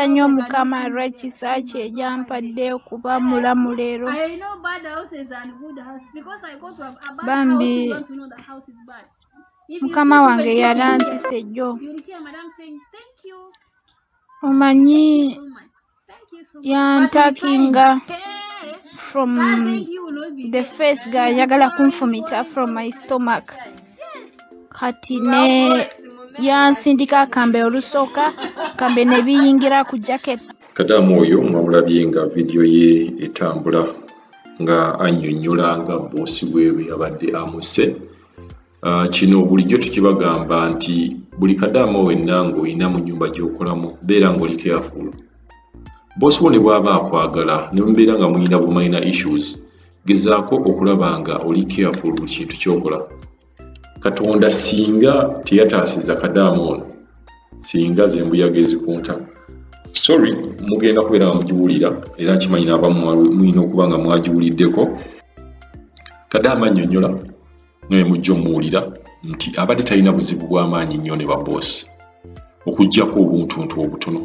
neebaza nnyo Mukama lwaki saaki egyampadde okuba mulamu leero. Bambi Mukama wange yalanzise jjo. Omanyi yantakinga from the face ga yagala kunfumita from my stomach. Kati ne yansindika akambe olusooka kambe ne biyingira ku jacket. Kadaama oyo mwamulabye nga vidiyo ye etambula nga annyonnyola nga boosi we yabadde amuse. Kino bulijjo tukibagamba nti buli Kadaama wenna ng'olina mu nnyumba gy'okolamu beera ng'oli careful. Boosi wo ne bw'aba akwagala ne mubeera nga mulina bumalina issues, gezaako okulaba nga oli careful buli kintu ky'okola. Katonda singa teyataasiza Kadaama ono, singa ze mbuyaga ezikunta. Sorry, mugenda kubeera nga mugiwulira era nkimanyi n'abamu mulina okuba nga mwagiwuliddeko. Kadaama annyonnyola naye mujja omuwulira nti abadde talina buzibu bw'amaanyi nnyo ne baboosi okuggyako obuntuntu obutono.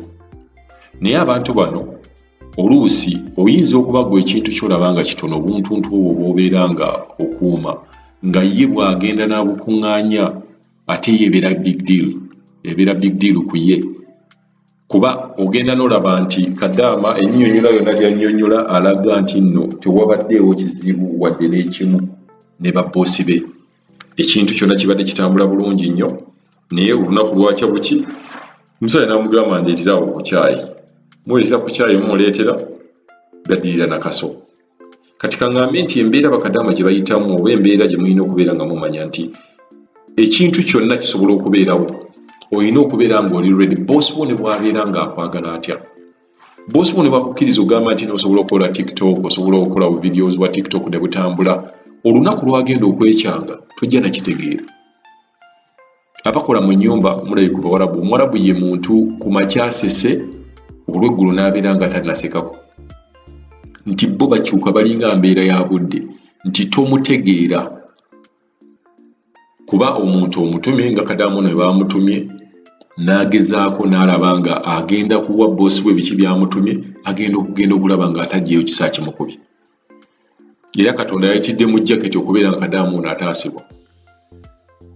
Naye abantu bano oluusi oyinza okuba gwe ekintu ky'olaba nga kitono obuntuntu obwo bw'obeera nga okuuma nga ye bw'agenda n'abukuŋŋaanya ate yeebeera big deal, ebeera big deal ku ye. Kuba ogenda n'olaba nti Kadaama ennyonnyola yonna gy'annyonnyola alaga nti nno tewabaddeewo kizibu wadde n'ekimu ne baboosi be. Ekintu kyonna kibadde kitambula bulungi nnyo, naye olunaku lwakya buki omusajja n'amugamba ndeeterawo ku kyayi. Muleetera ku kyayi mumuleetera gaddirira na kaso. Kati kaŋŋambe nti embeera bakadaama gye bayitamu oba embeera gye mulina okubeera nga mumanya nti ekintu kyonna kisobola okubeerawo, olina okubeera ng'oli ready. Boosi wo ne bw'abeera ng'akwagala atya, boosi wo ne bwakukkiriza ogamba nti osobola okukola TikTok, osobola okukola videos bwa TikTok ne butambula, olunaku lwagenda okwekyanga tojja nakitegeera. Abakola mu nnyumba mulabi ku Bawarabu, Omwarabu ye muntu ku makyasese olw'eggulu n'abeera nga tannasekako nti bo bakyuka balinga mbeera ya budde nti tomutegeera. Kuba omuntu omutumye nga Kadaama ono bamutumye n'agezaako n'alaba nga agenda kuwa boosi we biki byamutumye, agenda okulaba nga ataggyeyo kisa kimukubye. Era Katonda yayitidde mu jaketi okubeera nga Kadaama ono ataasibwa.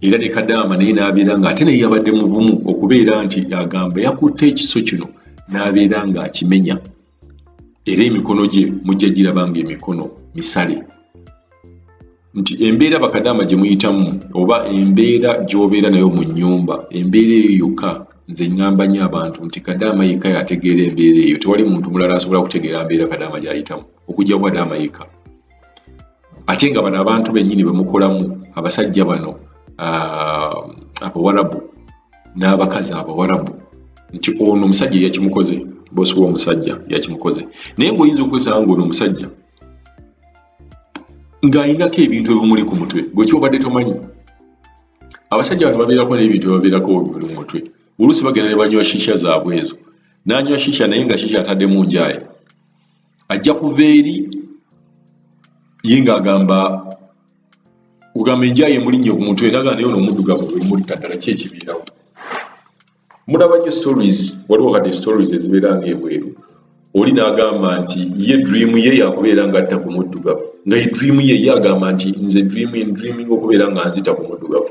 Era ne Kadaama naye n'abeera nga ate naye yabadde muvumu okubeera nti agamba yakutte ekiso kino n'abeera nga akimenya. Era emikono gye mujja giraba nga emikono misale. Nti embeera bakadaama gye muyitamu oba embeera gy'obeera nayo mu nnyumba, embeera eyo yokka nze ngamba nnyo abantu nti Kadaama yekka yategeera embeera eyo. Tewali muntu mulala asobola kutegeera mbeera Kadaama gy'ayitamu okujja ku Kadaama yekka. Ate nga bano abantu bennyini be mukolamu, abasajja bano Abawarabu n'abakazi Abawarabu, nti ono omusajja yakimukoze, boosi w'omusajja yakimukoze. Naye ng'oyinza okwesanga ng'ono omusajja ng'alinako ebintu ebimuli ku mutwe gwe kyobadde tomanyi. Abasajja bano babeerako n'ebintu ebabeerako bimuli mu mutwe. Oluusi bagenda ne banywa shisha zaabwe ezo, n'anywa shisha naye nga shisha ataddemu njaaya. Ajja kuva eri ye ng'agamba kugamba enjaaya emulinnye ku mutwe n'agamba naye ono omuddugavu ebimuli ddala ki ekibeerawo. Mulaba nnyo stories, waliwo kati stories ezibeera ng'ebweru. Oli n'agamba nti ye dream ye yakubeera nga atta ku muddugavu, nga ye dream ye agamba nti nze dreaming okubeera nga nzita ku muddugavu.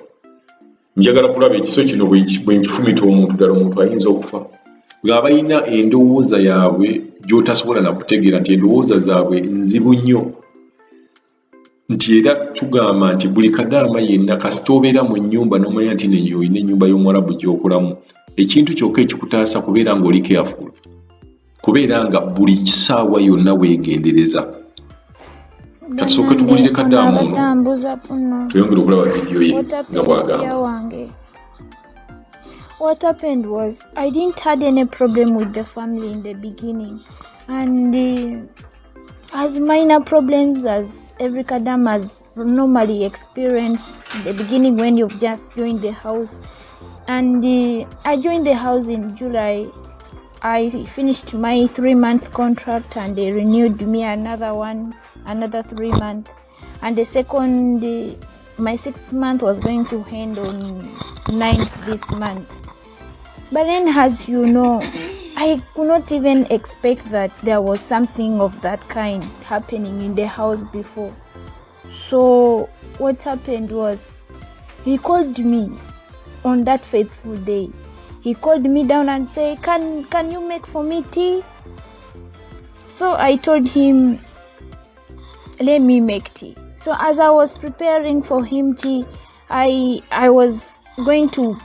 Njagala kulaba ekiso kino bwe nkifumita omuntu ddala omuntu ayinza okufa. Ng'abalina endowooza yaabwe gy'otasobola na kutegeera nti endowooza zaabwe nzibu nnyo. Nti era tugamba nti buli Kadaama yenna kasita obeera mu nnyumba n'omanya nti neyo olina ennyumba y'Omwarabu gy'okolamu, ekintu kyokka ekikutaasa kubeera ng'oli careful, kubeera nga buli kisaawa yonna weegendereza. Katusooke tugulire Kadaama ono tuyongere okulaba vidiyo ye nga bw'agamba. What happened was I didn't had any problem with the family in the beginning, and as minor problems as every Kadaama has normally experienced in the beginning when you've just joined the house. And I joined the house in July. I finished my 3-month contract and they renewed me another 3 months. And the second, my 6th month was going to end on 9th this month. But then, as you know, I could not even expect that there was something of that kind happening in the house before. So what happened was, he called me on that faithful day. He called me down and said, can you make for me tea? So I told him, let me make tea. So as I was preparing for him tea, I was going to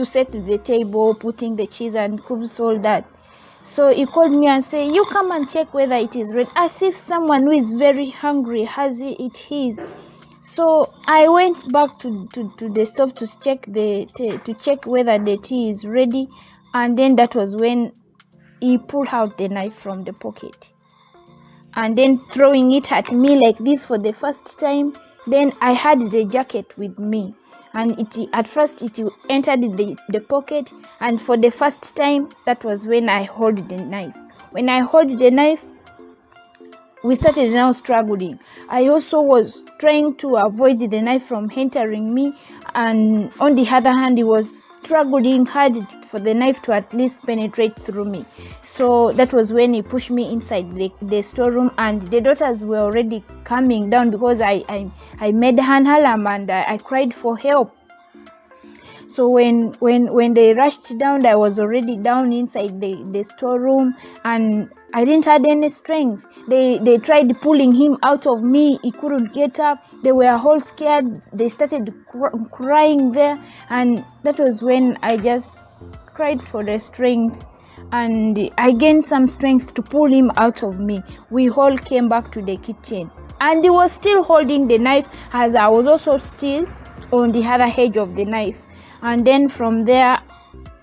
set the table, putting the cheese and cubes, all that. So he called me and said, you come and check whether it is ready, as if someone who is very hungry has it his. So I went back to the stove to check whether the tea is ready, and then that was when he pulled out the knife from the pocket and then throwing it at me like this for the first time. Then I had the jacket with me, and at first it entered the pocket, and for the first time, that was when I held the knife. When I held the knife, we started now struggling. I also was trying to avoid the knife from entering me, and on the other hand, he was struggling hard for the knife to at least penetrate through me. So that was when he pushed me inside the storeroom, and the daughters were already coming down because I made an alarm and I cried for help. So when they rushed down, I was already down inside the storeroom, and I didn't have any strength. They tried pulling him out of me. He couldn't get up. They were all scared. They started crying there, and that was when I just cried for the strength, and I gained some strength to pull him out of me. We all came back to the kitchen, and he was still holding the knife, as I was also still on the other edge of the knife. And then from there,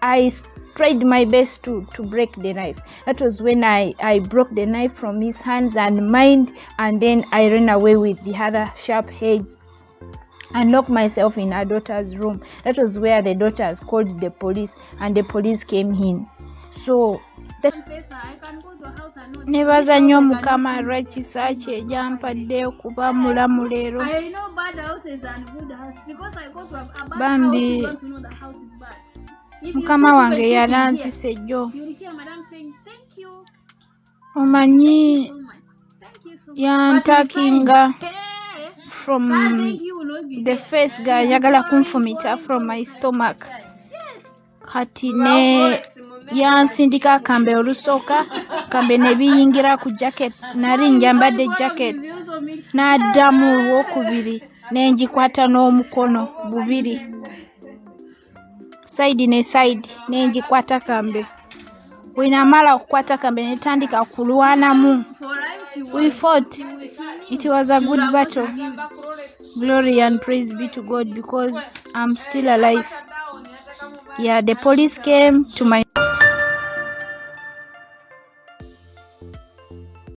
I tried my best to break the knife. That was when I broke the knife from his hands and mine, and then I ran away with the other sharp edge and locked myself in our daughter's room. That was where the daughters called the police, and the police came in. So that nebaza nnyo Mukama lwaki ejampadde okuba mulamu leero. Bambi Mukama wange yalanzise jjo. Omanyi yantakinga from the face ga yagala kunfumita from my stomach. Kati ne yansindika akambe olusooka, kambe ne biyingira ku jacket, nali njambadde jacket, n'addamu olwokubiri ne ngikwata n'omukono bubiri, side ne side ne ngikwata kambe. Bwe namala okukwata kambe ne tandika kulwanamu. We fought. It was a good battle. Glory and praise be to God, because I'm still alive. Yeah, the police came to my